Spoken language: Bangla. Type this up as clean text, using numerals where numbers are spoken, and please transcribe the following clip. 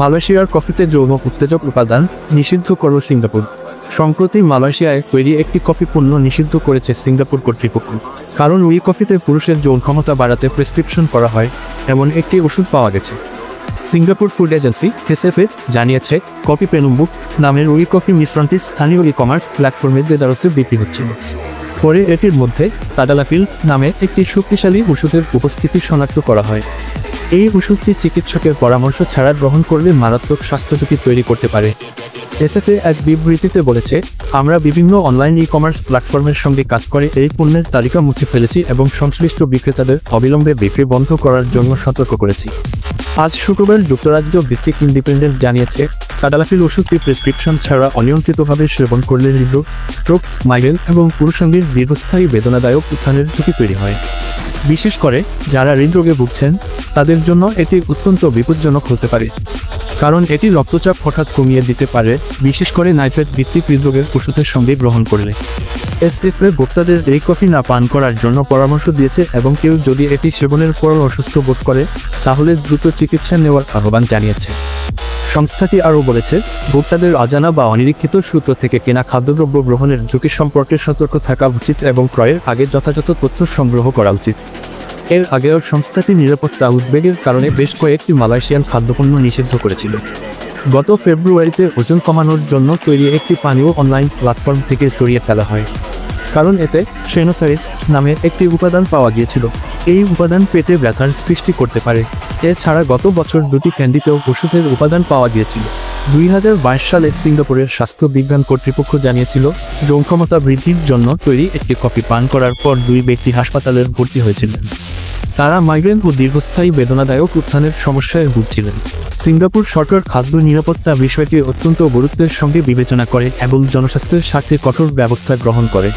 মালয়েশিয়ার কফিতে যৌন উত্তেজক উপাদান নিষিদ্ধ করল সিঙ্গাপুর। সম্প্রতি মালয়েশিয়ায় তৈরি একটি কফি পণ্য নিষিদ্ধ করেছে সিঙ্গাপুর কর্তৃপক্ষ। কারণ ওই কফিতে পুরুষের যৌন ক্ষমতা বাড়াতে প্রেসক্রিপশন করা হয় এমন একটি ওষুধ পাওয়া গেছে। সিঙ্গাপুর ফুড এজেন্সি এসএফএ জানিয়েছে, কফি পেনুম্বুক নামের ওই কফি মিশ্রণটি স্থানীয় ই-কমার্স প্ল্যাটফর্মে দেদারসে বিক্রি হচ্ছিল। পরে এটির মধ্যে তাডালাফিল নামে একটি শক্তিশালী ওষুধের উপস্থিতি শনাক্ত করা হয়। এই ওষুধটি চিকিৎসকের পরামর্শ ছাড়া গ্রহণ করলে মারাত্মক স্বাস্থ্যঝুঁকি তৈরি করতে পারে। এসএফএ এক বিবৃতিতে বলেছে, আমরা বিভিন্ন অনলাইন ই-কমার্স প্ল্যাটফর্মের সঙ্গে কাজ করে এই পণ্যের তালিকা মুছে ফেলেছি এবং সংশ্লিষ্ট বিক্রেতাদের অবিলম্বে বিক্রি বন্ধ করার জন্য সতর্ক করেছি। আজ শুক্রবার যুক্তরাজ্য ভিত্তিক ইন্ডিপেন্ডেন্ট জানিয়েছে, তাডালাফিল ওষুধটি প্রেসক্রিপশন ছাড়া অনিয়ন্ত্রিতভাবে সেবন করলে হৃদরোগ, স্ট্রোক, মাইগ্রেন এবং পুরুষাঙ্গীর দীর্ঘস্থায়ী বেদনাদায়ক উত্থানের ঝুঁকি তৈরি হয়। বিশেষ করে যারা হৃদরোগে ভুগছেন তাদের জন্য এটি অত্যন্ত বিপজ্জনক হতে পারে, কারণ এটি রক্তচাপ হঠাৎ কমিয়ে দিতে পারে, বিশেষ করে নাইট্রেট ভিত্তিক হৃদরোগের ওষুধের সঙ্গে গ্রহণ করলে। এসএফএ ভোক্তাদের এই কফি না পান করার জন্য পরামর্শ দিয়েছে এবং কেউ যদি এটি সেবনের পর অসুস্থ বোধ করে তাহলে দ্রুত চিকিৎসা নেওয়ার আহ্বান জানিয়েছে। সংস্থাটি আরও বলেছে, ভোক্তাদের অজানা বা অনিরীক্ষিত সূত্র থেকে কেনা খাদ্যদ্রব্য গ্রহণের ঝুঁকি সম্পর্কে সতর্ক থাকা উচিত এবং ক্রয়ের আগে যথাযথ তথ্য সংগ্রহ করা উচিত। এর আগেও সংস্থাটি নিরাপত্তা উদ্বেগের কারণে বেশ কয়েকটি মালয়েশিয়ান খাদ্যপণ্য নিষিদ্ধ করেছিল। গত ফেব্রুয়ারিতে ওজন কমানোর জন্য তৈরি একটি পানীয় অনলাইন প্ল্যাটফর্ম থেকে সরিয়ে ফেলা হয়, কারণ এতে সেনোসারিক্স নামে একটি উপাদান পাওয়া গিয়েছিল। এই উপাদান পেটে ব্যথার সৃষ্টি করতে পারে। এছাড়া গত বছর দুটি ক্যান্ডিতেও ওষুধের উপাদান পাওয়া গিয়েছিল। 2022 সালে সিঙ্গাপুরের স্বাস্থ্য বিজ্ঞান কর্তৃপক্ষ জানিয়েছিল, যৌন ক্ষমতা বৃদ্ধির জন্য তৈরি একটি কফি পান করার পর 2 ব্যক্তি হাসপাতালে ভর্তি হয়েছিলেন। তারা মাইগ্রেন ও দীর্ঘস্থায়ী বেদনাদায়ক উত্থানের সমস্যায় ভুগছিলেন। সিঙ্গাপুর সরকার খাদ্য নিরাপত্তা বিষয়টি অত্যন্ত গুরুত্বের সঙ্গে বিবেচনা করে এবং জনস্বাস্থ্যের স্বার্থে কঠোর ব্যবস্থা গ্রহণ করে।